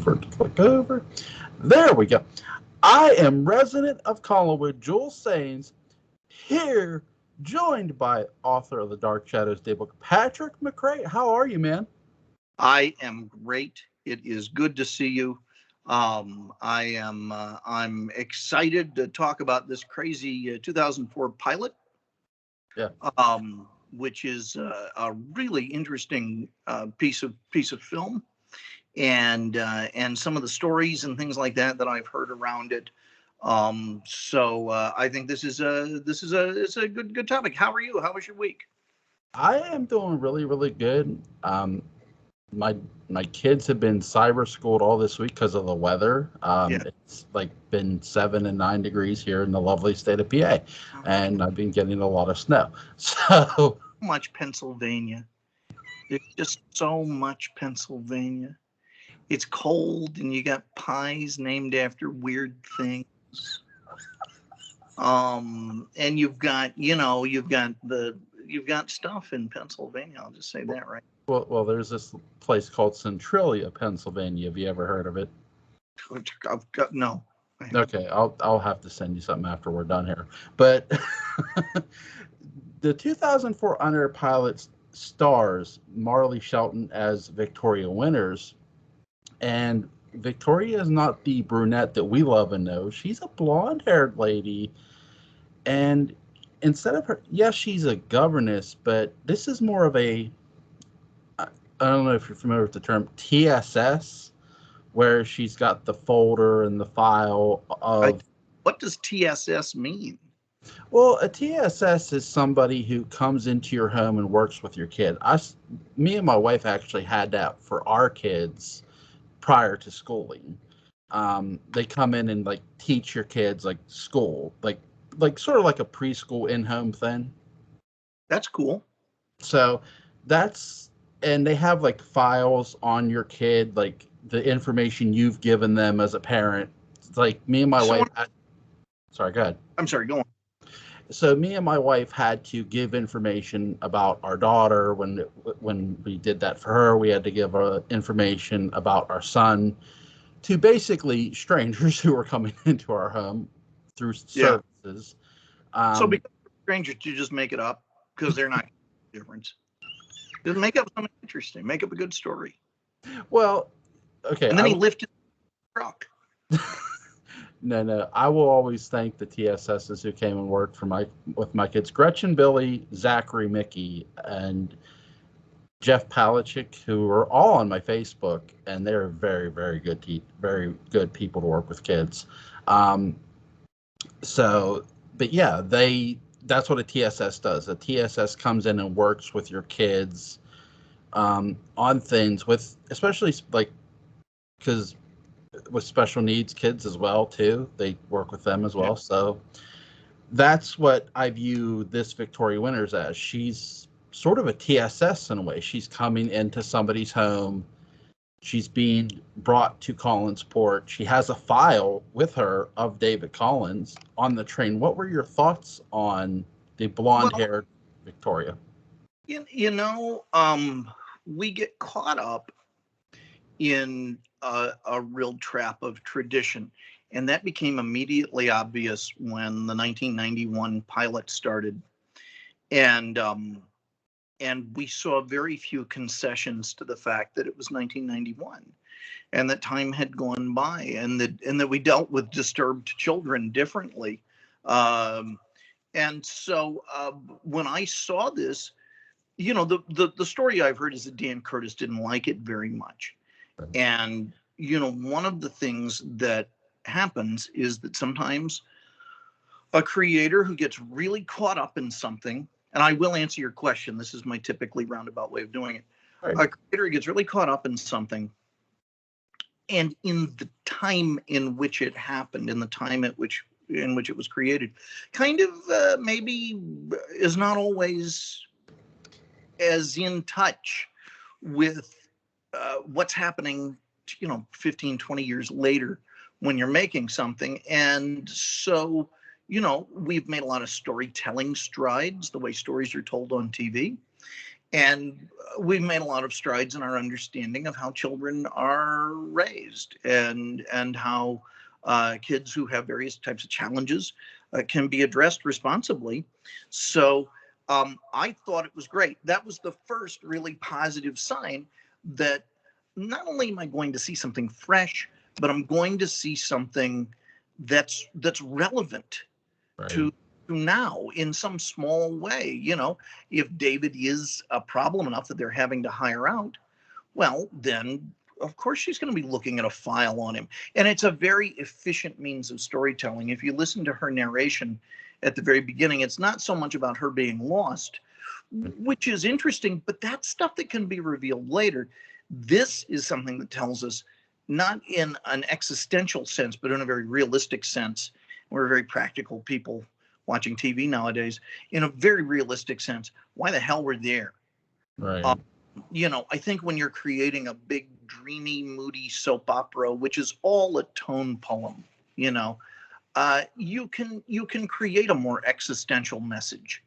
for it to click over. There we go. I am resident of Collinwood, Jules Sains, here, joined by author of the Dark Shadows Daybook, Patrick McCray. How are you, man? I am great. It is good to see you. I'm excited to talk about this crazy 2004 pilot. Yeah. Which is a really interesting piece of film, and some of the stories and things like that I've heard around it. So I think it's a good topic. How are you? How was your week? I am doing really, really good. My kids have been cyber schooled all this week because of the weather. It's like been 7 and 9 degrees here in the lovely state of PA, and I've been getting a lot of snow. So much Pennsylvania. There's just so much Pennsylvania. It's cold, and you got pies named after weird things. And you've got stuff in Pennsylvania. I'll just say that, right? Well, there's this place called Centralia, Pennsylvania. Have you ever heard of it? No. Okay, I'll have to send you something after we're done here. But the 2004 Unaired pilot stars Marley Shelton as Victoria Winters, and Victoria is not the brunette that we love and know. She's a blonde-haired lady, and instead of her, yes, she's a governess, but this is more of a, I don't know if you're familiar with the term TSS, where she's got the folder and the file of... What does TSS mean? Well, a TSS is somebody who comes into your home and works with your kid. Me and my wife actually had that for our kids prior to schooling. They come in and like teach your kids like school, like sort of like a preschool in-home thing. That's cool. So and they have like files on your kid, like the information you've given them as a parent. It's like me and my wife. Sorry, go ahead. I'm sorry, go on. So me and my wife had to give information about our daughter when we did that for her. We had to give information about our son to basically strangers who were coming into our home through services. So because strangers, you just make it up because they're not different. Just make up something interesting. Make up a good story. Well, okay. And then he lifted the truck. No. I will always thank the TSSs who came and worked with my kids. Gretchen, Billy, Zachary, Mickey, and Jeff Palachik, who are all on my Facebook, and they're very, very good people to work with kids. But yeah, that's what a TSS does. A TSS comes in and works with your kids on things especially like, because with special needs kids as well too, they work with them as well. So that's what I view this Victoria Winters as. She's sort of a TSS in a way. She's coming into somebody's home. She's being brought to Collinsport. She has a file with her of David Collins on the train. What were your thoughts on the blonde-haired Victoria? We get caught up in a real trap of tradition, and that became immediately obvious when the 1991 pilot started, and we saw very few concessions to the fact that it was 1991 and that time had gone by, and that we dealt with disturbed children differently. And so when I saw this, the story I've heard is that Dan Curtis didn't like it very much. And, one of the things that happens is that sometimes a creator who gets really caught up in something, and I will answer your question, this is my typically roundabout way of doing it. Right. A creator gets really caught up in something, and in the time in which it happened, in the time in which it was created, kind of maybe is not always as in touch with what's happening, 15, 20 years later when you're making something. And so, we've made a lot of storytelling strides, the way stories are told on TV. And we've made a lot of strides in our understanding of how children are raised, and how kids who have various types of challenges can be addressed responsibly. So I thought it was great. That was the first really positive sign that not only am I going to see something fresh, but I'm going to see something that's relevant Right. to now in some small way. If David is a problem enough that they're having to hire out, well, then of course she's going to be looking at a file on him. And it's a very efficient means of storytelling. If you listen to her narration at the very beginning, it's not so much about her being lost, which is interesting, but that's stuff that can be revealed later. This is something that tells us, not in an existential sense, but in a very realistic sense. We're very practical people watching TV nowadays. In a very realistic sense, why the hell we're there? Right. I think when you're creating a big, dreamy, moody soap opera, which is all a tone poem, you can create a more existential message.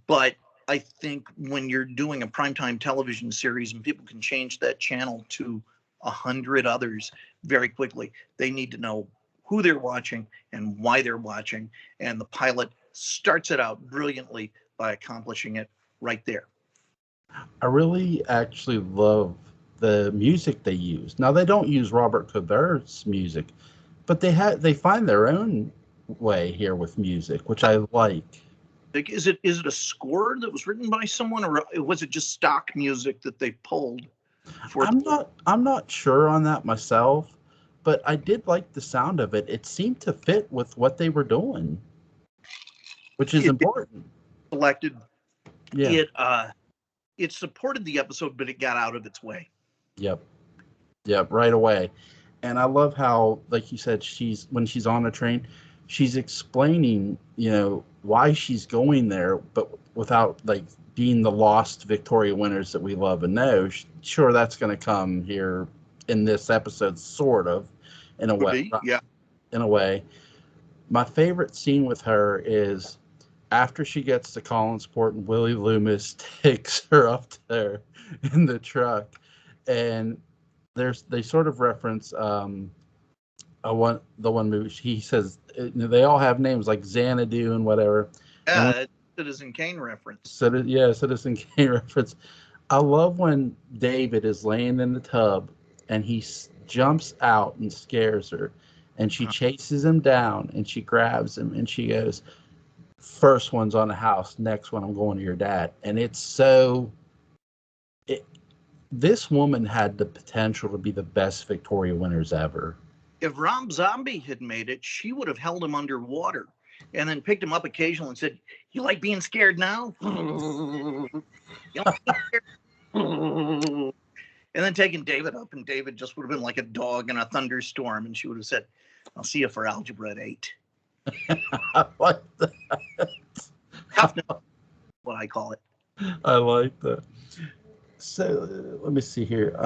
But I think when you're doing a primetime television series and people can change that channel to 100 others very quickly, they need to know who they're watching and why they're watching. And the pilot starts it out brilliantly by accomplishing it right there. I really actually love the music they use. Now they don't use Robert Coubert's music, but they find their own way here with music, which I like. Is it a score that was written by someone, or was it just stock music that they pulled for? I'm not sure on that myself, but I did like the sound of it. It seemed to fit with what they were doing, which is important. Selected. Yeah. It supported the episode, but it got out of its way. Yep. Yep. Right away. And I love how, like you said, when she's on a train, she's explaining, why she's going there, but without like being the lost Victoria winners that we love and know. Sure, that's going to come here in this episode, sort of, in a way. Yeah. In a way. My favorite scene with her is after she gets to Collinsport and Willie Loomis takes her up there in the truck, and they sort of reference the one movie. He says they all have names like Xanadu and whatever. Yeah, Citizen Kane reference. Citizen Kane reference. I love when David is laying in the tub and he jumps out and scares her, and she chases him down and she grabs him and she goes, "First one's on the house, next one I'm going to your dad." And it's this woman had the potential to be the best Victoria winners ever. If Rob Zombie had made it, she would have held him underwater and then picked him up occasionally and said, "You like being scared now?" You like being scared? And then taken David up, and David just would have been like a dog in a thunderstorm, and she would have said, "I'll see you for algebra at 8. I like that. Toughness, what I call it. I like that. So let me see here.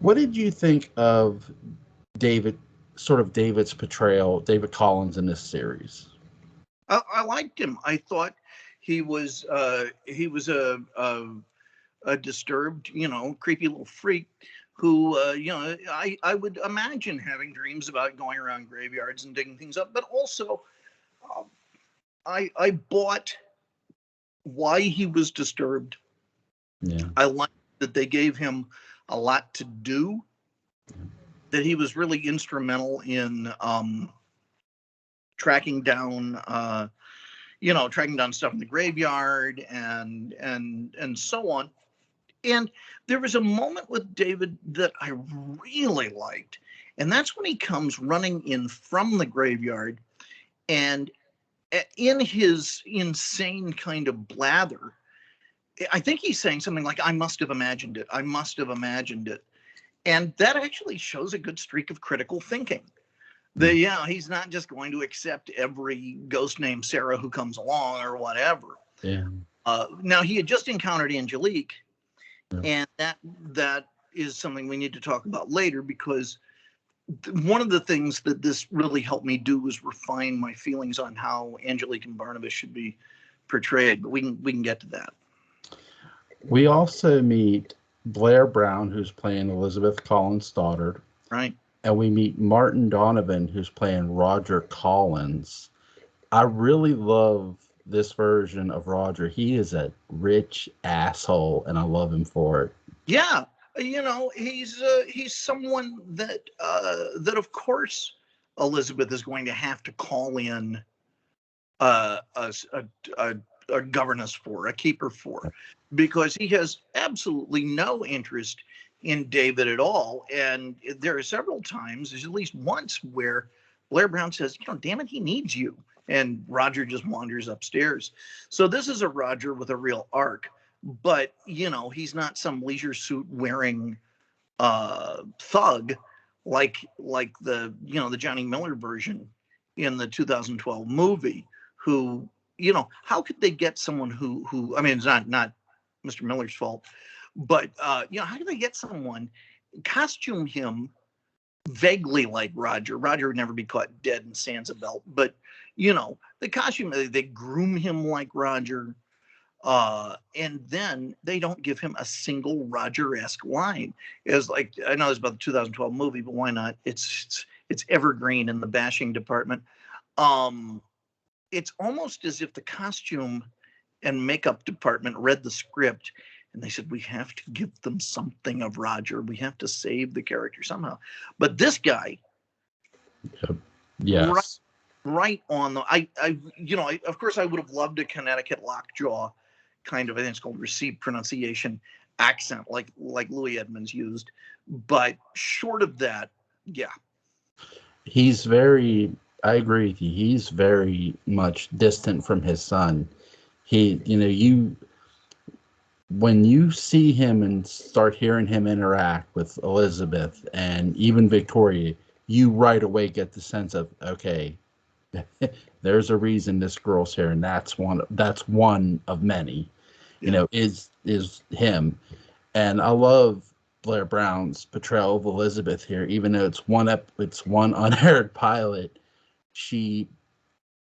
What did you think of David's portrayal, David Collins, in this series? I liked him. I thought he was a disturbed, creepy little freak who, I would imagine having dreams about going around graveyards and digging things up. But also, I bought why he was disturbed. Yeah. I liked that they gave him a lot to do, that he was really instrumental in tracking down stuff in the graveyard and so on. And there was a moment with David that I really liked, and that's when he comes running in from the graveyard, and in his insane kind of blather, I think he's saying something like, "I must have imagined it. I must have imagined it." And that actually shows a good streak of critical thinking. He's not just going to accept every ghost named Sarah who comes along or whatever. Yeah. Now, he had just encountered Angelique, Yeah. and that is something we need to talk about later, because one of the things that this really helped me do was refine my feelings on how Angelique and Barnabas should be portrayed. But we can get to that. We also meet Blair Brown, who's playing Elizabeth Collins' daughter. Right. And we meet Martin Donovan, who's playing Roger Collins. I really love this version of Roger. He is a rich asshole, and I love him for it. Yeah, he's someone that of course Elizabeth is going to have to call in a, a governess for, a keeper for, because he has absolutely no interest in David at all. And there are several times, there's at least once, where Blair Brown says, damn it, he needs you. And Roger just wanders upstairs. So this is a Roger with a real arc, but he's not some leisure suit wearing thug like the Johnny Miller version in the 2012 movie, who how could they get someone who I mean, it's not Mr. Miller's fault, but how could they get someone, costume him vaguely like Roger? Roger would never be caught dead in Sansa but the costume, they groom him like Roger, and then they don't give him a single Roger-esque line. It's like, I know it's about the 2012 movie, but why not? It's evergreen in the bashing department. It's almost as if the costume and makeup department read the script and they said, we have to give them something of Roger. We have to save the character somehow. But this guy, yes, right on the, I of course I would have loved a Connecticut lockjaw kind of, I think it's called received pronunciation accent, like Louis Edmonds used. But short of that, yeah. He's very, I agree with you. He's very much distant from his son. When you see him and start hearing him interact with Elizabeth and even Victoria, you right away get the sense of, okay, there's a reason this girl's here, and that's one of many. Yeah. Is him. And I love Blair Brown's portrayal of Elizabeth here, even though it's one unaired pilot. She's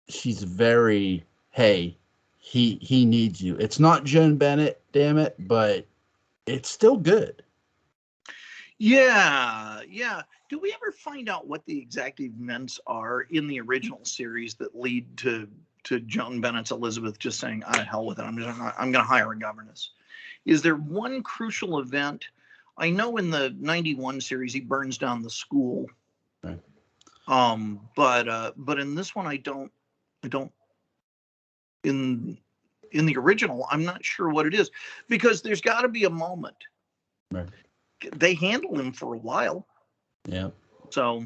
very, hey, he needs you. It's not Joan Bennett, damn it, but it's still good. Yeah. Do we ever find out what the exact events are in the original series that lead to Joan Bennett's Elizabeth just saying, hell with it, I'm going to hire a governess? Is there one crucial event? I know in the 91 series he burns down the school. Right. But in this one I don't in the original I'm not sure what it is, because there's got to be a moment. Right. They handle him for a while. Yeah. So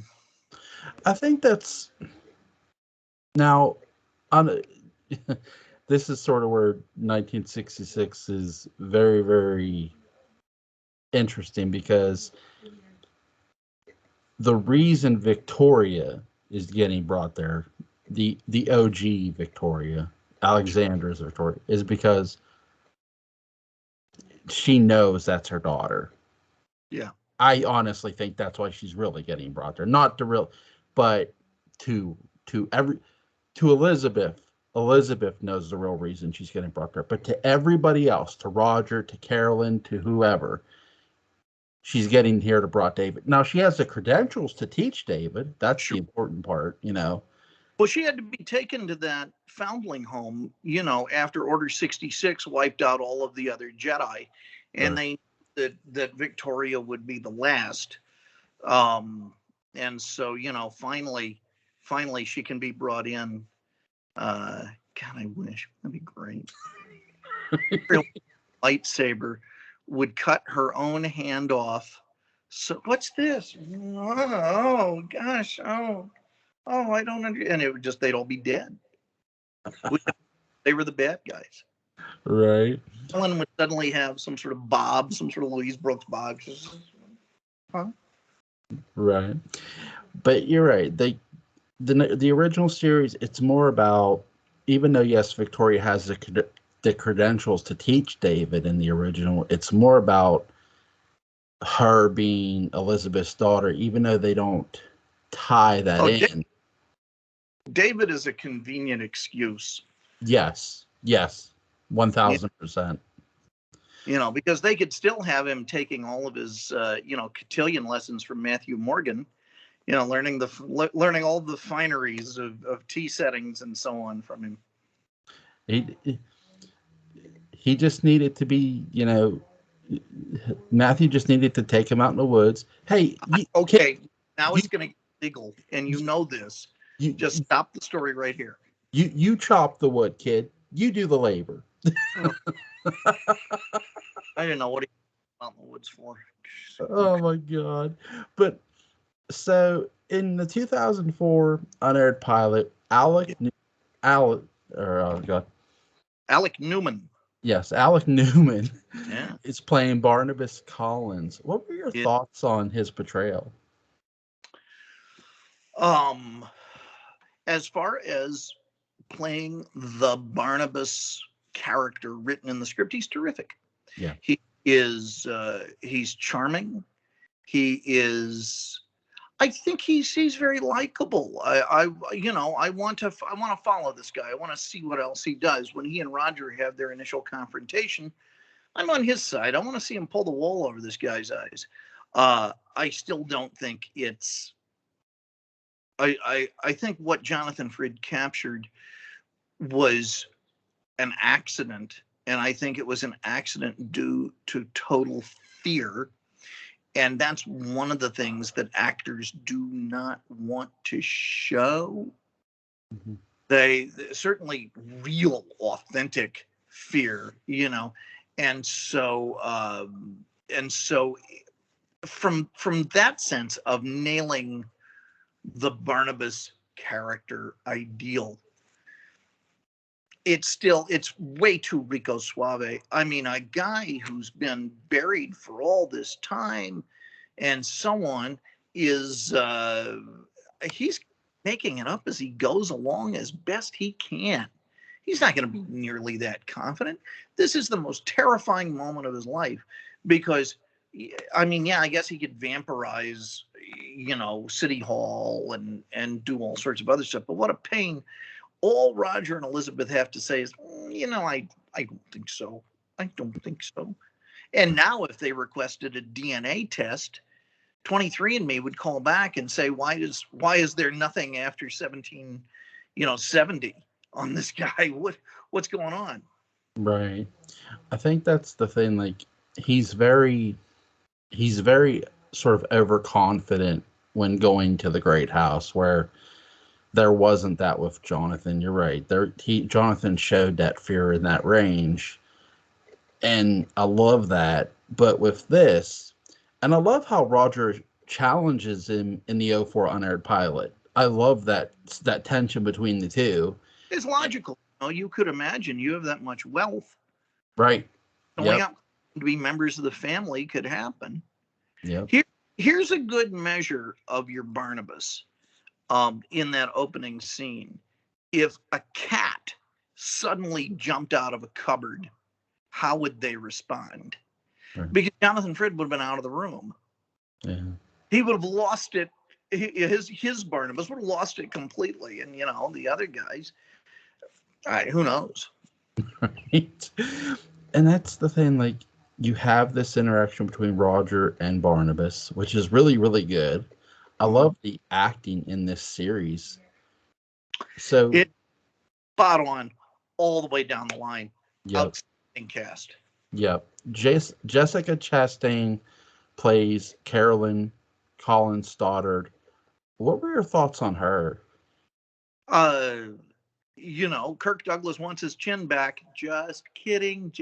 I think that's now on this is sort of where 1966 is very, very interesting, because the reason Victoria is getting brought there, the OG Victoria, Alexandra's Victoria, is because she knows that's her daughter. Yeah. I honestly think that's why she's really getting brought there. Not to real, but to Elizabeth. Elizabeth knows the real reason she's getting brought there. But to everybody else, to Roger, to Carolyn, to whoever, she's getting here to brought David. Now she has the credentials to teach David. That's sure. The important part, Well, she had to be taken to that foundling home, after Order 66 wiped out all of the other Jedi, and right. that Victoria would be the last. And so, finally she can be brought in. God, I wish that'd be great. Lightsaber would cut her own hand off. So what's this? Oh gosh. Oh, I don't understand. And it would just, they'd all be dead. They were the bad guys. Right. Ellen would suddenly have some sort of Bob, some sort of Louise Brooks Bob. Huh? Right. But you're right. The original series, it's more about, even though, yes, Victoria has the credentials to teach David in the original, it's more about her being Elizabeth's daughter, even though they don't tie that in. David is a convenient excuse. Yes. 1000%. because they could still have him taking all of his, cotillion lessons from Matthew Morgan, learning all the fineries of tea settings and so on from him. He just needed to be, Matthew just needed to take him out in the woods. Hey, okay, now it's going to get legal, and this. Just stop the story right here. You chop the wood, kid. You do the labor. I didn't know what he was out in the woods for. Oh my God! But so in the 2004 unaired pilot, Alec Newman. Yes, Alec Newman. Yeah. Is playing Barnabas Collins. What were your thoughts on his portrayal? As far as playing the Barnabas character written in the script, he's terrific. Yeah. He is he's charming. He is, I think he's very likable. I want to follow this guy. I want to see what else he does. When he and Roger have their initial confrontation, I'm on his side. I want to see him pull the wool over this guy's eyes. I still don't think it's. I think what Jonathan Frid captured was an accident, and I think it was an accident due to total fear. And that's one of the things that actors do not want to show. Mm-hmm. They certainly real, authentic fear, and so from that sense of nailing the Barnabas character ideal, it's way too Rico Suave. I mean, a guy who's been buried for all this time and so on is he's making it up as he goes along as best he can. He's not going to be nearly that confident. This is the most terrifying moment of his life because, I mean, yeah, I guess he could vampirize, City Hall and do all sorts of other stuff, but what a pain. All Roger and Elizabeth have to say is, I don't think so. I don't think so. And now if they requested a DNA test, 23andMe would call back and say, why is there nothing after 1770 on this guy? What's going on? Right. I think that's the thing. Like, he's very sort of overconfident when going to the great house, where there wasn't that with Jonathan. You're right. Jonathan showed that fear in that range. And I love that. But with this, and I love how Roger challenges him in the 04 unaired pilot. I love that tension between the two. It's logical. You could imagine you have that much wealth. Right. Going out to be members of the family could happen. Yep. Here's a good measure of your Barnabas. In that opening scene, if a cat suddenly jumped out of a cupboard, how would they respond? Right. Because Jonathan Frid would have been out of the room. Yeah. He would have lost it. His Barnabas would have lost it completely. And, the other guys, who knows? Right. And that's the thing, like, you have this interaction between Roger and Barnabas, which is really, really good. I love the acting in this series. So it's spot on all the way down the line. Yep. Outstanding cast. Yep. Jessica Chastain plays Carolyn Collins Stoddard. What were your thoughts on her? Kirk Douglas wants his chin back. Just kidding.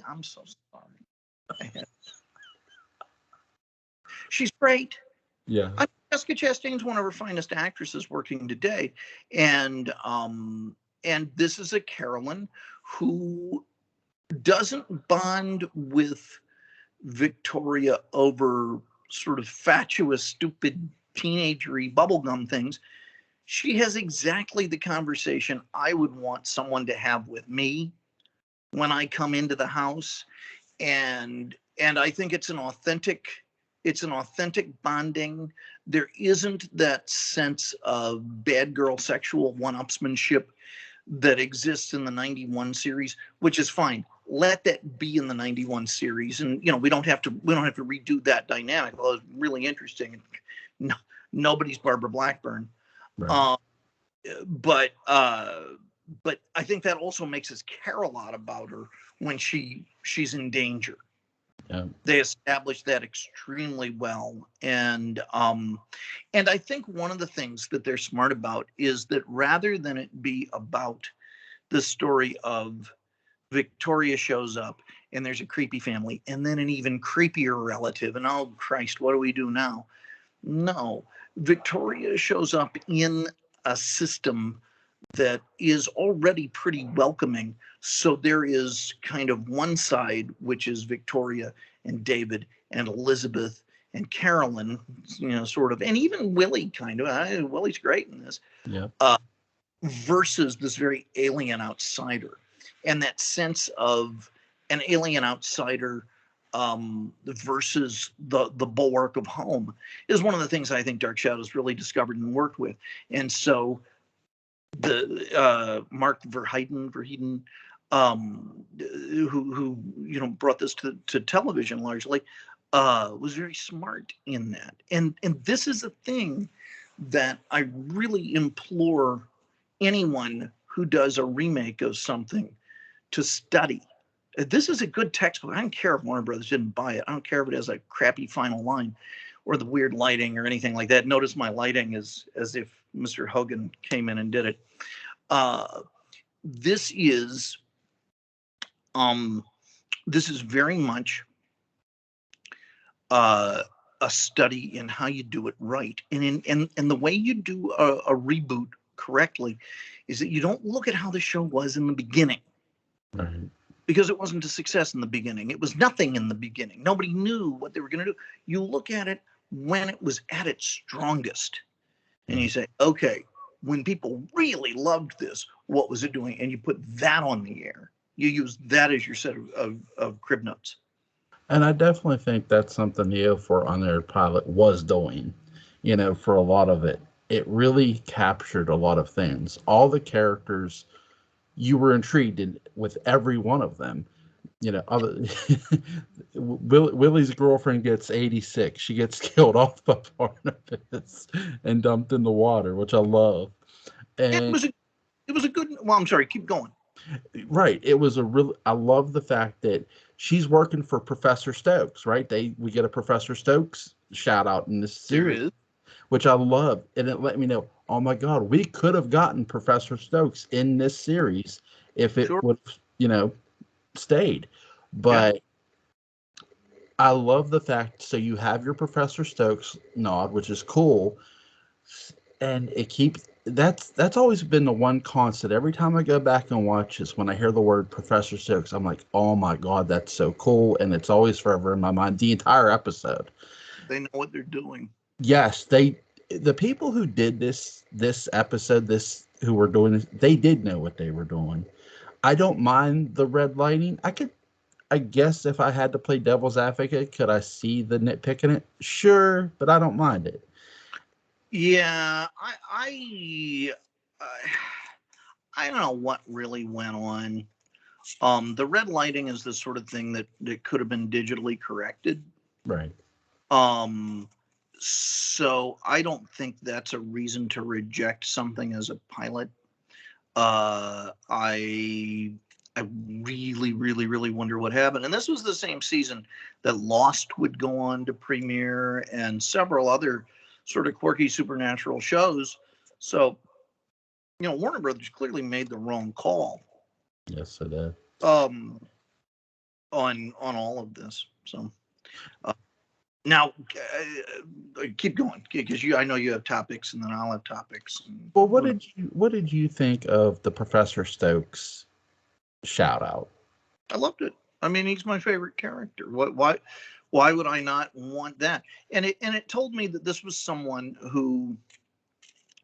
I'm so sorry. She's great. Yeah. Jessica Chastain's one of our finest actresses working today. And this is a Carolyn who doesn't bond with Victoria over sort of fatuous, stupid, teenagery bubblegum things. She has exactly the conversation I would want someone to have with me when I come into the house. And I think it's an authentic bonding. There isn't that sense of bad girl sexual one-upsmanship that exists in the 91 series, which is fine. let that be in the 91 series, and we don't have to redo that dynamic. Well, it's really interesting. No, nobody's Barbara Blackburn. Right. But I think that also makes us care a lot about her when she's in danger. Yeah. They established that extremely well, and I think one of the things that they're smart about is that rather than it be about the story of Victoria shows up and there's a creepy family and then an even creepier relative, and oh Christ, what do we do now? No, Victoria shows up in a system that is already pretty welcoming. So there is kind of one side, which is Victoria and David and Elizabeth and Carolyn, sort of, and even Willie, kind of. Willie's great in this. Yeah. Versus this very alien outsider, and that sense of an alien outsider versus the bulwark of home is one of the things I think Dark Shadows really discovered and worked with. And so the Mark Verheiden, who brought this to television largely, was very smart in that. And this is a thing that I really implore anyone who does a remake of something to study. This is a good textbook. I don't care if Warner Brothers didn't buy it. I don't care if it has a crappy final line or the weird lighting or anything like that. Notice my lighting is as if Mr. Hogan came in and did it. This is very much a study in how you do it right, and the way you do a reboot correctly is that you don't look at how the show was in the beginning. Right. Because it wasn't a success in the beginning. It was nothing in the beginning. Nobody knew what they were going to do. You look at it when it was at its strongest. And you say, okay, when people really loved this, what was it doing? And you put that on the air. You use that as your set of crib notes. And I definitely think that's something the 04 Unaired pilot was doing, for a lot of it. It really captured a lot of things. All the characters, you were intrigued with every one of them. Willie's girlfriend gets 86. She gets killed off by Barnabas and dumped in the water, which I love. And it was a good. Well, I'm sorry. Keep going. Right. It was I love the fact that she's working for Professor Stokes, right? We get a Professor Stokes shout out in this series, which I love. And it let me know, oh my God, we could have gotten Professor Stokes in this series if it would, stayed. But I love the fact, so you have your Professor Stokes nod, which is cool. And it keeps, that's always been the one constant. Every time I go back and watch this, when I hear the word Professor Stokes, I'm like, oh my God, that's so cool. And it's always forever in my mind, the entire episode. They know what they're doing. Yes, the people who did this episode, who were doing this, they did know what they were doing. I don't mind the red lighting. I guess if I had to play devil's advocate, could I see the nitpick in it? Sure, but I don't mind it. Yeah, I don't know what really went on. The red lighting is the sort of thing that could have been digitally corrected. Right. So I don't think that's a reason to reject something as a pilot. I really, really, really wonder what happened. And this was the same season that Lost would go on to premiere and several other sort of quirky supernatural shows. So, Warner Brothers clearly made the wrong call. Yes, it did. On all of this. So now keep going, because I know you have topics, and then I'll have topics. Well, what did you think of the Professor Stokes shout out? I loved it. I mean, he's my favorite character. Why would I not want that? And it told me that this was someone who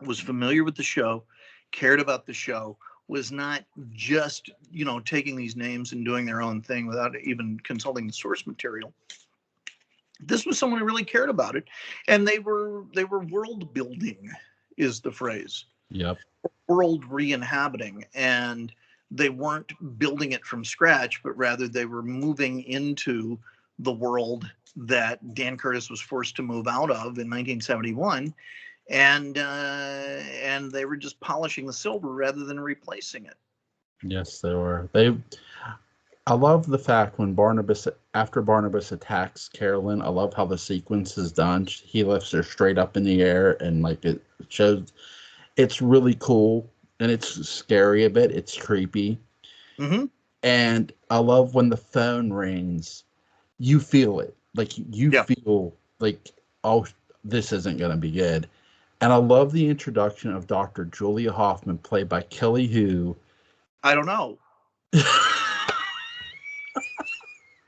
was familiar with the show, cared about the show, was not just, taking these names and doing their own thing without even consulting the source material. This was someone who really cared about it, and they were world building, is the phrase. Yep. World re-inhabiting, and they weren't building it from scratch, but rather they were moving into the world that Dan Curtis was forced to move out of in 1971, and they were just polishing the silver rather than replacing it. Yes, they were. I love the fact when after Barnabas attacks Carolyn, I love how the sequence is done. He lifts her straight up in the air, and like it shows, it's really cool, and it's scary a bit. It's creepy. Mm-hmm. And I love when the phone rings, you feel it. Like you Yeah. feel like, oh, this isn't going to be good. And I love the introduction of Dr. Julia Hoffman, played by Kelly Hu. I don't know.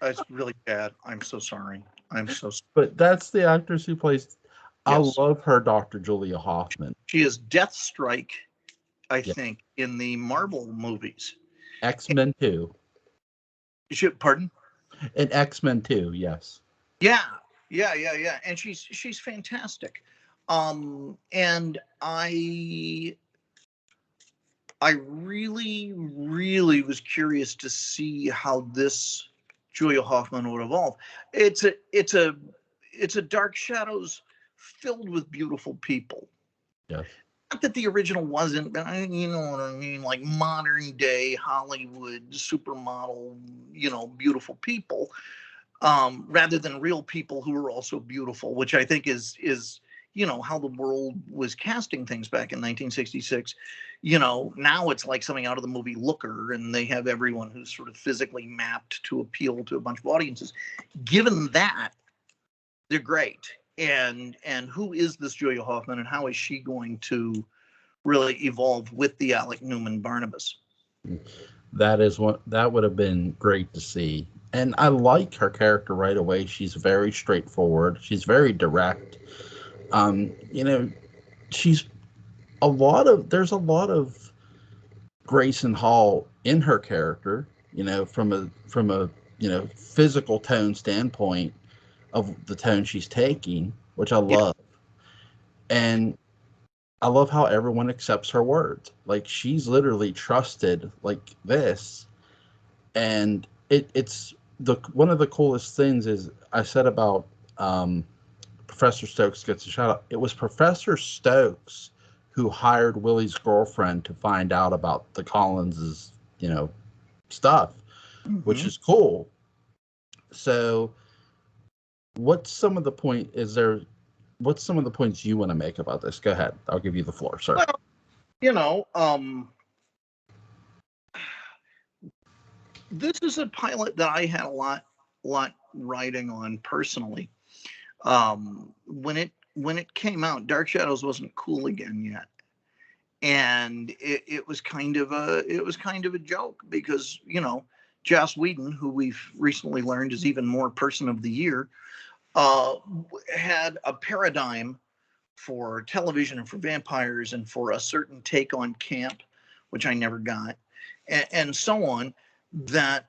It's really bad. I'm so sorry. I'm so sorry. But that's the actress who plays. Yes. I love her, Dr. Julia Hoffman. She is Deathstrike, I Yeah. think, in the Marvel movies. X-Men 2. Pardon? And X-Men 2, yes. Yeah. And she's fantastic. And I really, really was curious to see how this Julia Hoffman would evolve. It's a Dark Shadows filled with beautiful people. Yes. Not that the original wasn't, but you know what I mean, like modern day Hollywood supermodel, beautiful people, rather than real people who are also beautiful, which I think is how the world was casting things back in 1966. Now it's like something out of the movie Looker, and they have everyone who's sort of physically mapped to appeal to a bunch of audiences. Given that, they're great. And who is this Julia Hoffman, and how is she going to really evolve with the Alec Newman Barnabas? That would have been great to see. And I like her character right away. She's very straightforward. She's very direct. She's there's a lot of Grayson Hall in her character, from a physical tone standpoint of the tone she's taking, which I love. And I love how everyone accepts her words. Like, she's literally trusted like this. And it's one of the coolest things is I said about Professor Stokes gets a shout out. It was Professor Stokes who hired Willie's girlfriend to find out about the Collins's, stuff, which is cool. So what's some of the points you want to make about this? Go ahead. I'll give you the floor, sir. Well, this is a pilot that I had a lot riding on personally. When it came out, Dark Shadows wasn't cool again yet, and it was kind of a joke because Joss Whedon, who we've recently learned is even more Person of the Year, had a paradigm for television and for vampires and for a certain take on camp, which I never got, and so on, that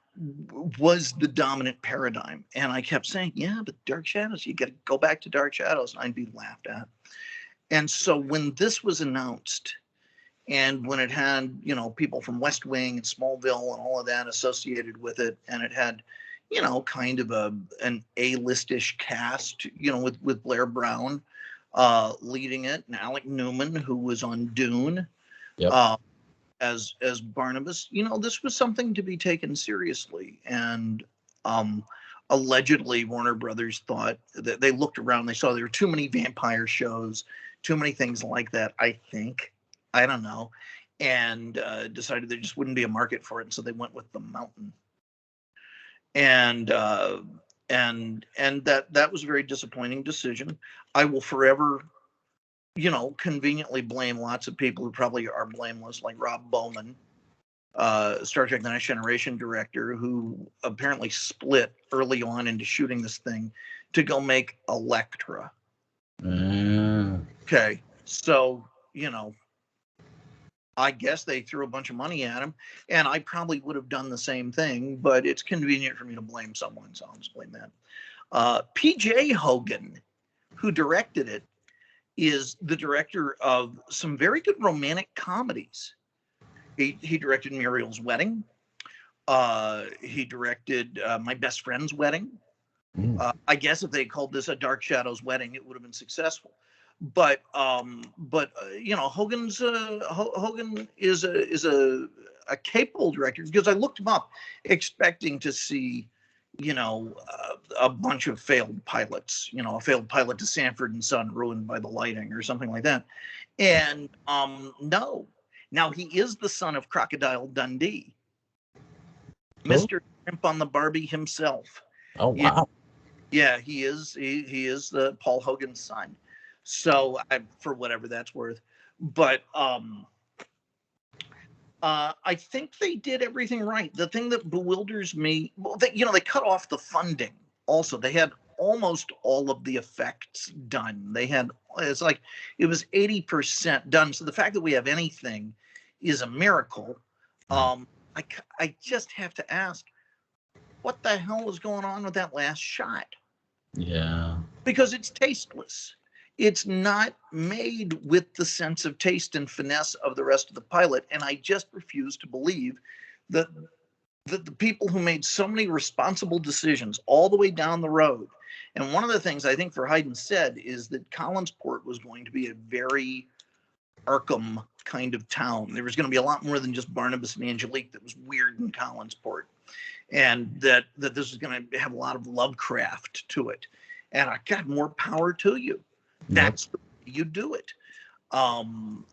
was the dominant paradigm. And I kept saying, yeah, but Dark Shadows, you got to go back to Dark Shadows. And I'd be laughed at. And so when this was announced, and when it had, people from West Wing and Smallville and all of that associated with it, and it had, kind of an A-listish cast, with Blair Brown leading it, and Alec Newman, who was on Dune, as Barnabas, this was something to be taken seriously. And allegedly, Warner Brothers thought that they looked around, they saw there were too many vampire shows, too many things like that. I don't know, and decided there just wouldn't be a market for it, and so they went with The Mountain. And that was a very disappointing decision. I will forever, conveniently blame lots of people who probably are blameless, like Rob Bowman, Star Trek The Next Generation director, who apparently split early on into shooting this thing to go make Elektra. Okay, so, I guess they threw a bunch of money at him, and I probably would have done the same thing, but it's convenient for me to blame someone, so I'll just blame that. P.J. Hogan, who directed it, is the director of some very good romantic comedies. He directed Muriel's Wedding. He directed My Best Friend's Wedding. I guess if they called this a Dark Shadows Wedding, it would have been successful. But you know, Hogan is a capable director, because I looked him up expecting to see, you know, a bunch of failed pilots, you know, a failed pilot to Sanford and Son ruined by the lighting or something like that. And no. Now, he is the son of Crocodile Dundee, Mr. Shrimp on the Barbie himself. Oh, wow. Yeah, he is. He is the Paul Hogan's son. So, for whatever that's worth. But I think they did everything right. The thing that bewilders me, well, you know, they cut off the funding. Also, they had almost all of the effects done. It's like it was 80% done. So the fact that we have anything is a miracle. I just have to ask, what the hell was going on with that last shot? Yeah. Because it's tasteless. It's not made with the sense of taste and finesse of the rest of the pilot. And I just refuse to believe that the people who made so many responsible decisions all the way down the road. And one of the things I think Verheiden said is that Collinsport was going to be a very Arkham kind of town. There was going to be a lot more than just Barnabas and Angelique that was weird in Collinsport. And that this was going to have a lot of Lovecraft to it. And I got more power to you. That's the way you do it. You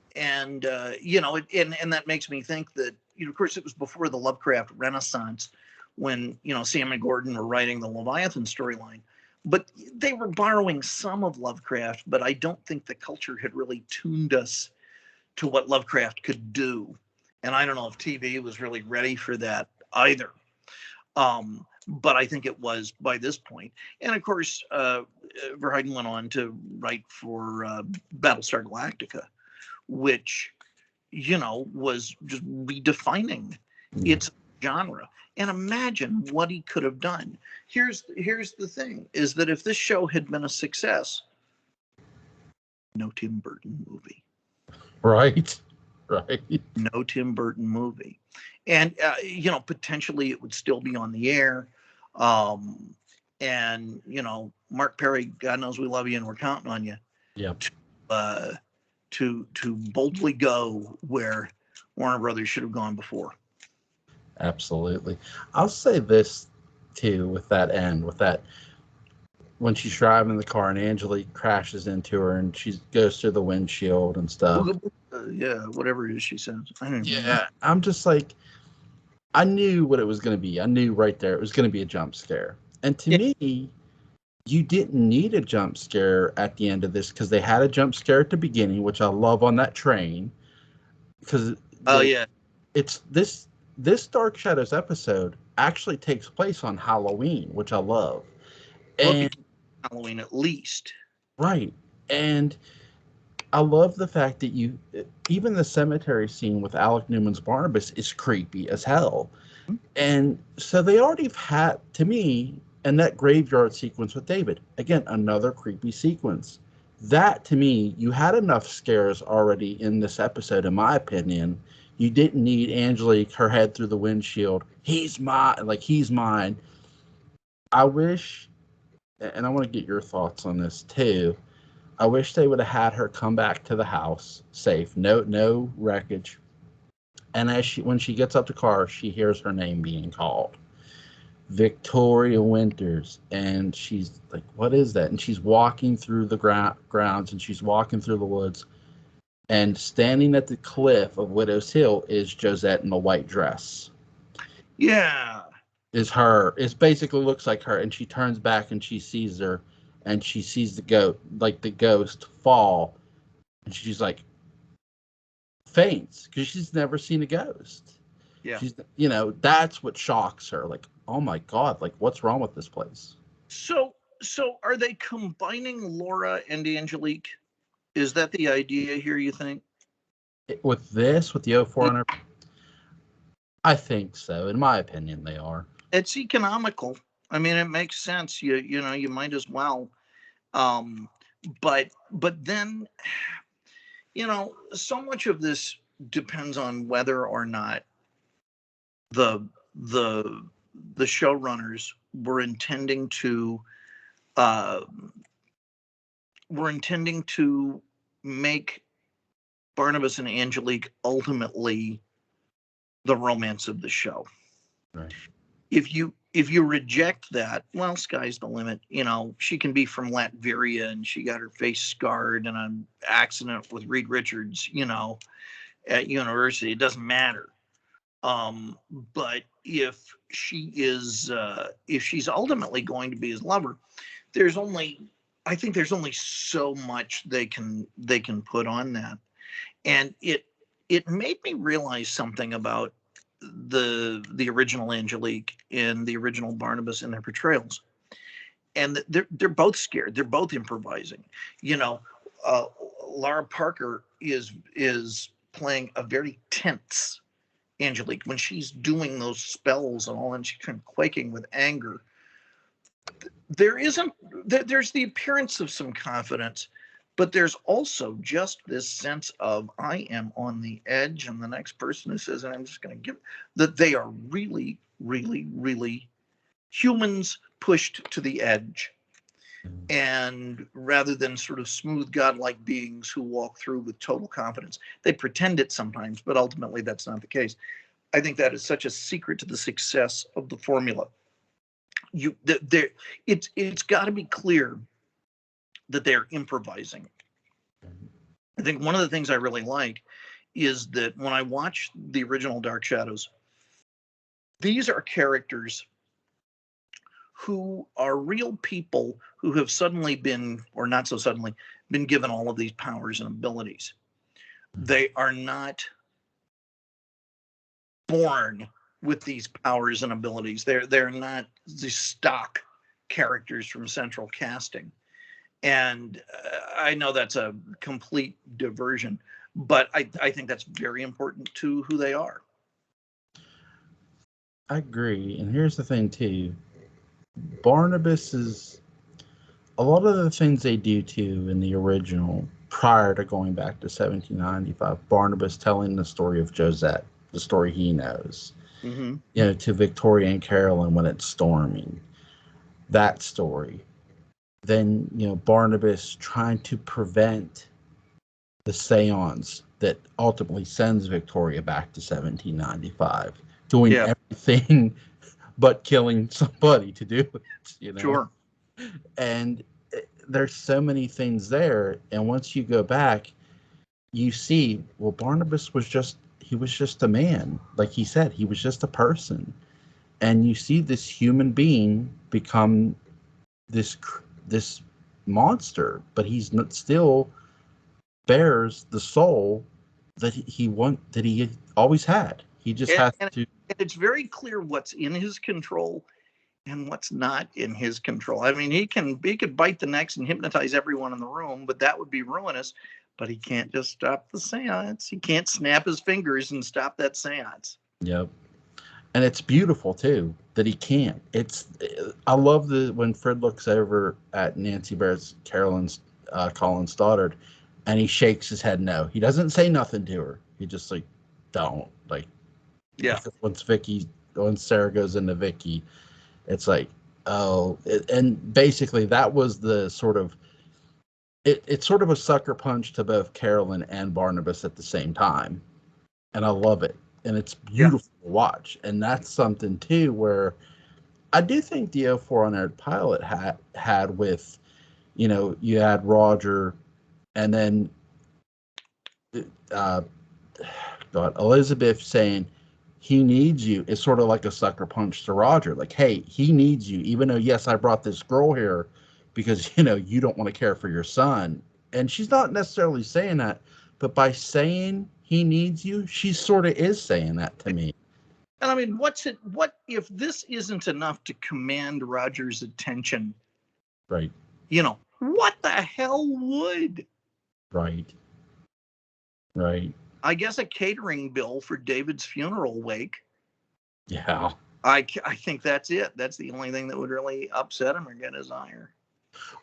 know, and that makes me think that, you know, of course, it was before the Lovecraft Renaissance when, you know, Sam and Gordon were writing the Leviathan storyline. But they were borrowing some of Lovecraft, but I don't think the culture had really tuned us to what Lovecraft could do. And I don't know if TV was really ready for that either. But I think it was by this point. And of course, Verheiden went on to write for Battlestar Galactica, which, you know, was just redefining its genre. And imagine what he could have done. Here's the thing, is that if this show had been a success, no Tim Burton movie. Right. No Tim Burton movie. And, you know, potentially it would still be on the air. And, you know, Mark Perry, God knows we love you and we're counting on you. Yep. To boldly go where Warner Brothers should have gone before. Absolutely. I'll say this too, with that when she's driving the car and Angelique crashes into her and she goes through the windshield and stuff. Yeah, whatever it is she says. I don't even know. I'm just like, I knew what it was going to be. I knew right there it was going to be a jump scare. And to me, you didn't need a jump scare at the end of this, because they had a jump scare at the beginning, which I love, on that train. Because it's this Dark Shadows episode actually takes place on Halloween, which I love. And Halloween at least. Right. And I love the fact that even the cemetery scene with Alec Newman's Barnabas is creepy as hell. And so they already had, to me, and that graveyard sequence with David, again, another creepy sequence. That, to me, you had enough scares already in this episode, in my opinion. You didn't need Angelique, her head through the windshield. He's mine. I wish, and I want to get your thoughts on this too, I wish they would have had her come back to the house safe, no wreckage. And when she gets up the car, she hears her name being called, Victoria Winters, and she's like, "What is that?" And she's walking through the grounds, and she's walking through the woods, and standing at the cliff of Widow's Hill is Josette in the white dress. Yeah, is her. It basically looks like her, and she turns back and she sees her, and she sees the ghost fall, and she's like, faints, because she's never seen a ghost. Yeah. She's, you know, that's what shocks her. Like, oh my God, like, what's wrong with this place? So are they combining Laura and Angelique? Is that the idea here, you think? With the 0400, I think so. In my opinion, they are. It's economical. I mean, it makes sense. You know, you might as well. But then, you know, so much of this depends on whether or not the the the showrunners were intending to uh, make Barnabas and Angelique ultimately the romance of the show. Right. If you reject that, well, sky's the limit. She can be from Latveria and she got her face scarred in an accident with Reed Richards, at university. It doesn't matter. But if she's ultimately going to be his lover, I think there's only so much they can put on that. And it made me realize something about the original Angelique and the original Barnabas in their portrayals. And they're both scared. They're both improvising. Lara Parker is playing a very tense Angelique when she's doing those spells and all, and she's kind of quaking with anger. There's the appearance of some confidence, but there's also just this sense of I am on the edge, and the next person who says, and I'm just going to give that they are really, really, really humans pushed to the edge. And rather than sort of smooth godlike beings who walk through with total confidence, they pretend it sometimes, but ultimately that's not the case. I think that is such a secret to the success of the formula. It's got to be clear that they're improvising. I think one of the things I really like is that when I watch the original Dark Shadows, these are characters who are real people who have suddenly been, or not so suddenly, been given all of these powers and abilities. They are not born with these powers and abilities. They're not the stock characters from central casting. And I know that's a complete diversion, but I think that's very important to who they are. I agree. And here's the thing, too. Barnabas is a lot of the things they do, too, in the original, prior to going back to 1795, Barnabas telling the story of Josette, the story he knows, to Victoria and Carolyn when it's storming, that story. Then, Barnabas trying to prevent the seance that ultimately sends Victoria back to 1795, doing everything but killing somebody to do it, Sure. And there's so many things there. And once you go back, you see, well, Barnabas was just a man. Like he said, he was just a person. And you see this human being become this monster, but he's not, still bears the soul that he always had. He just has to. And it's very clear what's in his control and what's not in his control. I mean, he could bite the necks and hypnotize everyone in the room, but that would be ruinous. But he can't just stop the seance. He can't snap his fingers and stop that seance. Yep. And it's beautiful too that he can't. I love when Fred looks over at Nancy Barrett's Carolyn's Collins' daughter, and he shakes his head no. He doesn't say nothing to her. He just don't When Sarah goes into Vicky, it's and basically that was the sort of it's sort of a sucker punch to both Carolyn and Barnabas at the same time, and I love it. And it's beautiful to watch. And that's something, too, where I do think the 04 Unaired pilot had with, you had Roger and then Elizabeth saying, he needs you. It's sort of like a sucker punch to Roger. Like, hey, he needs you. Even though, yes, I brought this girl here because, you don't want to care for your son. And she's not necessarily saying that. But by saying he needs you, she sort of is saying that to me. And I mean, what if this isn't enough to command Roger's attention? Right. What the hell would? Right. I guess a catering bill for David's funeral wake. Yeah. I think that's it. That's the only thing that would really upset him or get his ire.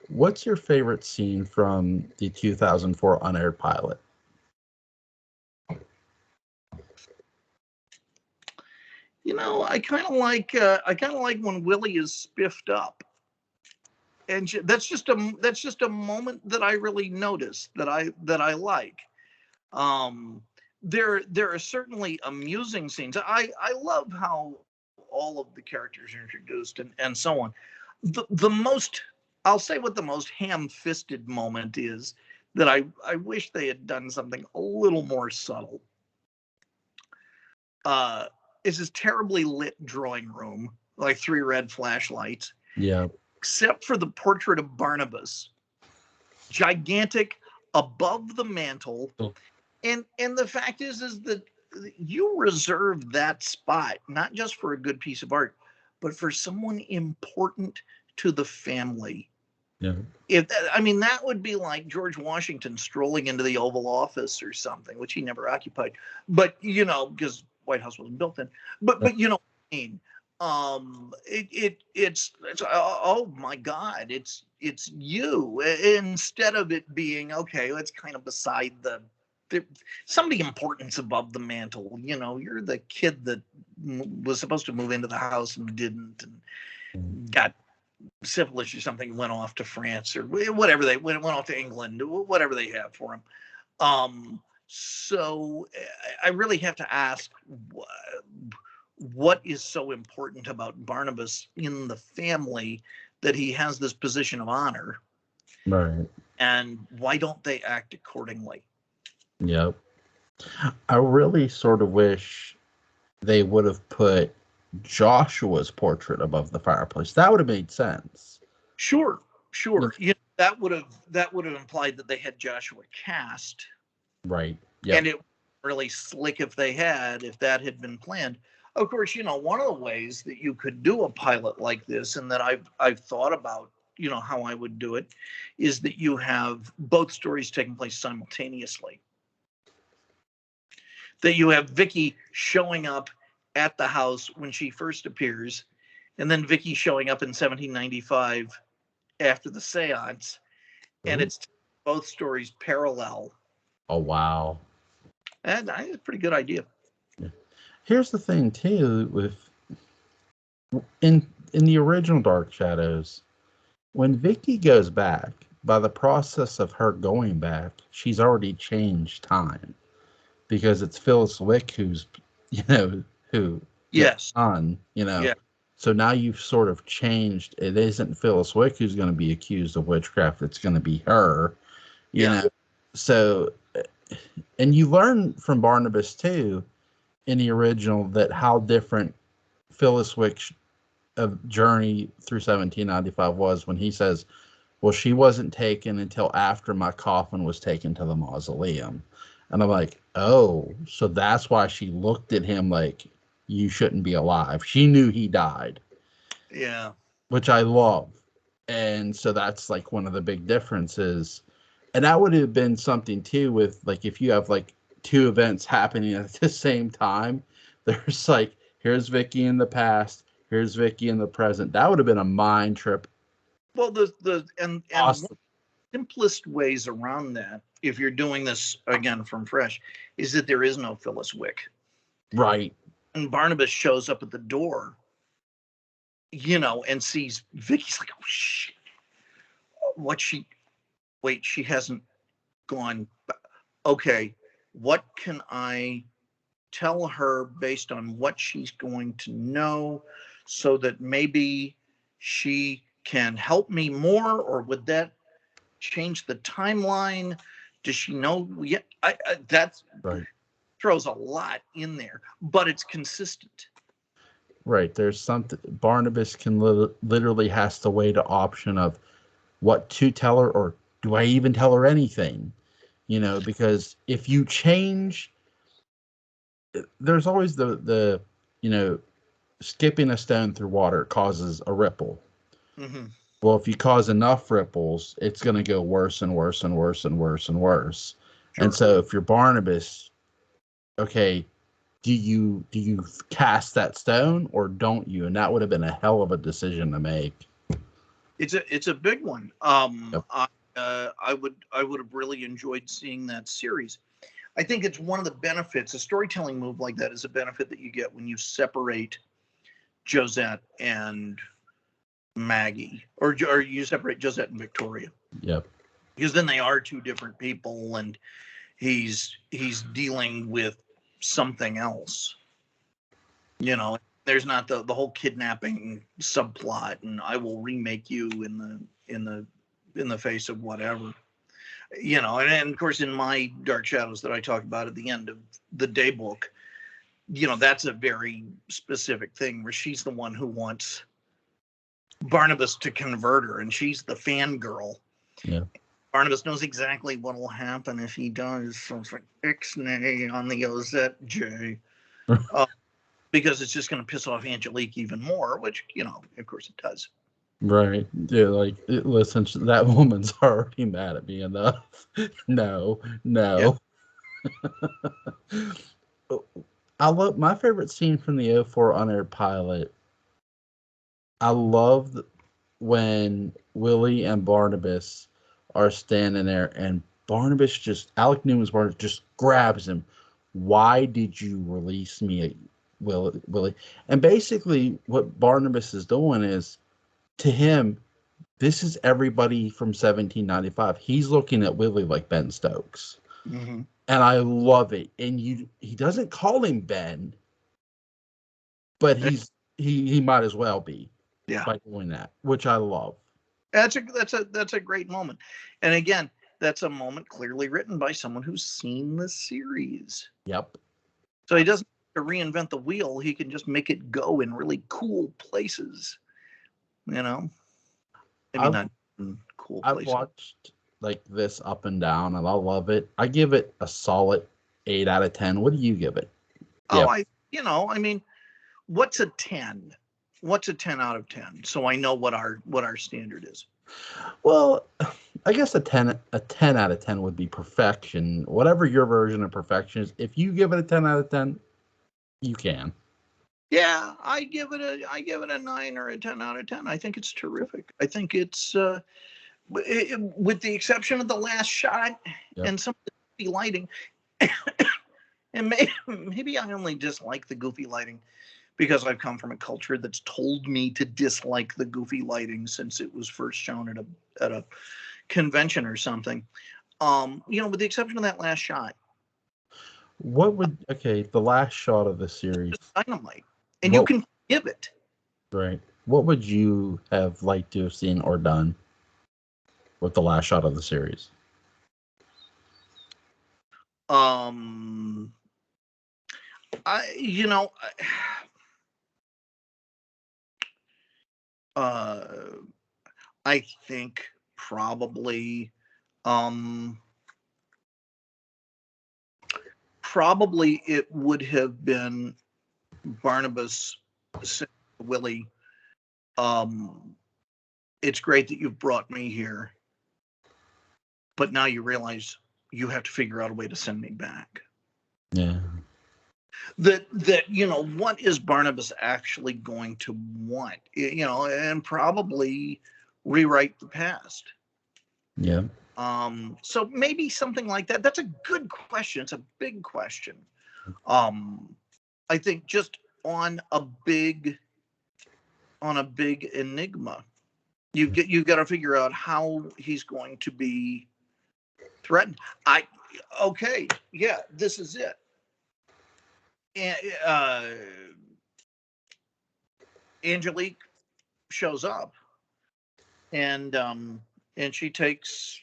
What's your favorite scene from the 2004 Unaired pilot? I kind of like when Willie is spiffed up, and that's just a moment that I really notice that I like. Um, there are certainly amusing scenes. I love how all of the characters are introduced and so on. The most, I'll say what the most ham-fisted moment is that I wish they had done something a little more subtle. Uh, is this terribly lit drawing room, like three red flashlights, Yeah. except for the portrait of Barnabas, gigantic above the mantle. Oh. And the fact is that you reserve that spot not just for a good piece of art, but for someone important to the family. Yeah. That would be like George Washington strolling into the Oval Office or something, which he never occupied. But because White House wasn't built then. But you know what I mean. It's oh my God, it's you, instead of it being okay. It's kind of beside somebody important's above the mantle. You're the kid that was supposed to move into the house and didn't, and got syphilis or something, went off to France or whatever, they went off to England, whatever they have for him. So I really have to ask, what is so important about Barnabas in the family that he has this position of honor? Right. And why don't they act accordingly? Yep. I really sort of wish they would have put Joshua's portrait above the fireplace. That would have made sense. Sure. That would have implied that they had Joshua cast. Right. Yeah. And it would really slick if that had been planned. Of course, one of the ways that you could do a pilot like this, and that I've thought about, how I would do it, is that you have both stories taking place simultaneously. That you have Vicky showing up at the house when she first appears, and then Vicky showing up in 1795 after the seance, and it's both stories parallel. Oh, wow. And it's a pretty good idea. Yeah. Here's the thing too, in the original Dark Shadows, when Vicky goes back, by the process of her going back, she's already changed time, because it's Phyllis Wick who's who Yes. on Yeah. So now you've sort of changed. It isn't Phyllis Wick who's going to be accused of witchcraft. It's going to be her, you know. So, and you learn from Barnabas too, in the original, that how different Phyllis Wick's journey through 1795 was, when he says, well, she wasn't taken until after my coffin was taken to the mausoleum. And I'm like, oh, so that's why she looked at him like, you shouldn't be alive. She knew he died. Yeah. Which I love. And so that's like one of the big differences. And that would have been something too, with like, if you have like two events happening at the same time, there's like, here's Vicky in the past, here's Vicky in the present. That would have been a mind trip. Well, and awesome. One of the simplest ways around that, if you're doing this again from fresh, is that there is no Phyllis Wick. Right. And Barnabas shows up at the door, and sees Vicky's like, oh shit. She hasn't gone. Okay, what can I tell her based on what she's going to know, so that maybe she can help me more? Or would that change the timeline? Does she know? Yeah, that's right. Throws a lot in there, but it's consistent. Right. There's something. Barnabas can literally has to weigh the option of what to tell her, or do I even tell her anything? Because if you change, there's always the skipping a stone through water causes a ripple. Mm-hmm. Well, if you cause enough ripples, it's going to go worse and worse and worse and worse and worse. Sure. And so if you're Barnabas, okay, do you cast that stone or don't you? And that would have been a hell of a decision to make. It's a big one. Yep. I would have really enjoyed seeing that series. I think it's one of the benefits. A storytelling move like that is a benefit that you get when you separate Josette and Maggie, or you separate Josette and Victoria. Yep. Because then they are two different people, and he's dealing with something else. You know, there's not the whole kidnapping subplot, and I will remake you in the face of whatever. You know, and of course, in my Dark Shadows that I talk about at the end of the day book, you know, that's a very specific thing where she's the one who wants Barnabas to convert her, and she's the fangirl. Yeah. Barnabas knows exactly what will happen if he does. So it's like Ixnay on the OZJ. Because it's just going to piss off Angelique even more, which, you know, of course it does. Right. Yeah, like, listen, that woman's already mad at me enough. No. Yeah. I love my favorite scene from the 04 Unaired pilot. I love when Willie and Barnabas are standing there, and Alec Newman's Barnabas just grabs him. Why did you release me, Willie? And basically what Barnabas is doing is, to him, this is everybody from 1795. He's looking at Willie like Ben Stokes. Mm-hmm. And I love it. And he doesn't call him Ben, but he might as well be. Yeah. By doing that, which I love. That's a great moment. And again, that's a moment clearly written by someone who's seen the series. Yep. So he doesn't have to reinvent the wheel. He can just make it go in really cool places. You know? Maybe not cool places. I've watched like this up and down, and I love it. I give it a solid 8 out of 10. What do you give it? Oh, yep. I mean, what's a 10? What's a 10 out of 10? So I know what our standard is. Well, I guess a 10 out of 10 would be perfection. Whatever your version of perfection is, if you give it a 10 out of 10, you can. Yeah, I give it a 9 or a 10 out of 10. I think it's terrific. I think it's with the exception of the last shot, yep, and some of the lighting, and maybe I only dislike the goofy lighting because I've come from a culture that's told me to dislike the goofy lighting since it was first shown at a convention or something. With the exception of that last shot. The last shot of the series. Dynamite. And you can give it. Right. What would you have liked to have seen or done with the last shot of the series? I think probably it would have been Barnabas saying to Willie, it's great that you've brought me here, but now you realize you have to figure out a way to send me back. Yeah. That what is Barnabas actually going to want? And probably rewrite the past. Yeah. So maybe something like that. That's a good question. It's a big question. I think just on a big enigma, you've got to figure out how he's going to be threatened. This is it. And Angelique shows up, and she takes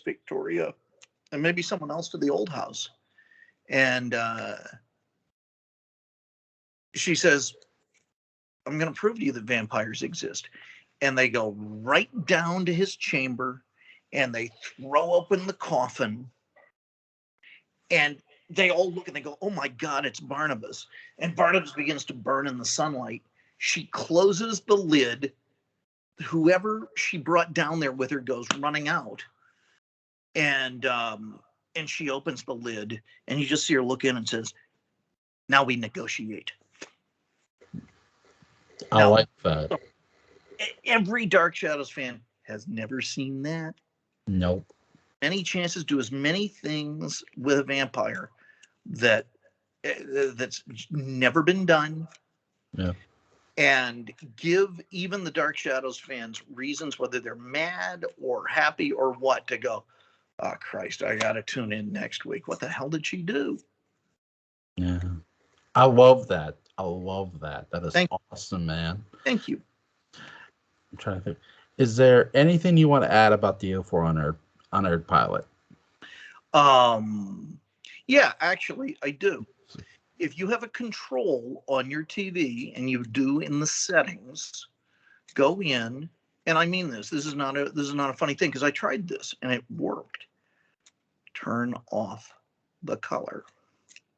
Victoria and maybe someone else to the old house, and she says, I'm going to prove to you that vampires exist. And they go right down to his chamber, and they throw open the coffin, and they all look and they go, oh my God, it's Barnabas. And Barnabas begins to burn in the sunlight. She closes the lid. Whoever she brought down there with her goes running out. And she opens the lid, and you just see her look in and says, now we negotiate. I like that. Every Dark Shadows fan has never seen that. Nope. many chances, do as many things with a vampire that's never been done. Yeah. And give even the Dark Shadows fans reasons, whether they're mad or happy or what, to go, oh, Christ, I got to tune in next week. What the hell did she do? Yeah. I love that. I love that. That is awesome, man. Thank you. I'm trying to think. Is there anything you want to add about the 04 Unaired pilot? Yeah, actually, I do. If you have a control on your TV, and you do in the settings, go in, and I mean this. This is not a funny thing, because I tried this and it worked. Turn off the color.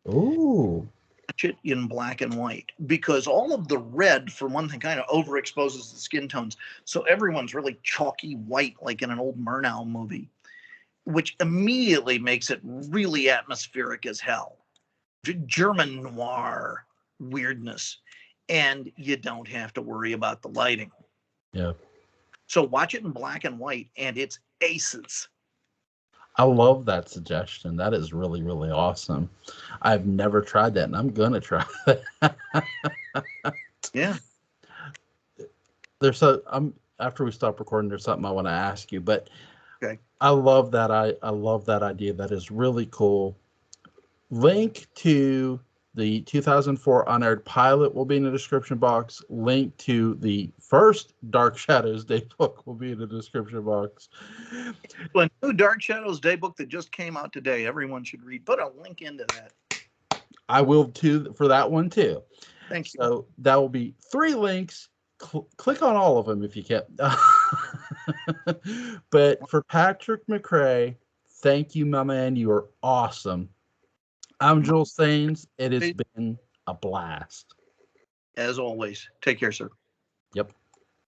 Ooh. Watch it in black and white, because all of the red, for one thing, kind of overexposes the skin tones. So everyone's really chalky white, like in an old Murnau movie, which immediately makes it really atmospheric as hell. German noir weirdness. And you don't have to worry about the lighting. Yeah. So watch it in black and white, and it's aces. I love that suggestion. That is really, really awesome. I've never tried that, and I'm gonna try that. Yeah. After we stop recording, there's something I want to ask you, but okay. I love that. I love that idea. That is really cool. Link to the 2004 Unaired pilot will be in the description box. Link to the first Dark Shadows Daybook will be in the description box. A new Dark Shadows Daybook that just came out today. Everyone should read. Put a link into that. I will too, for that one too. Thank you. So that will be 3 links. Click on all of them if you can. But for Patrick McCray, thank you, my man. You are awesome. I'm Joel Sains. It has been a blast. As always. Take care, sir. Yep.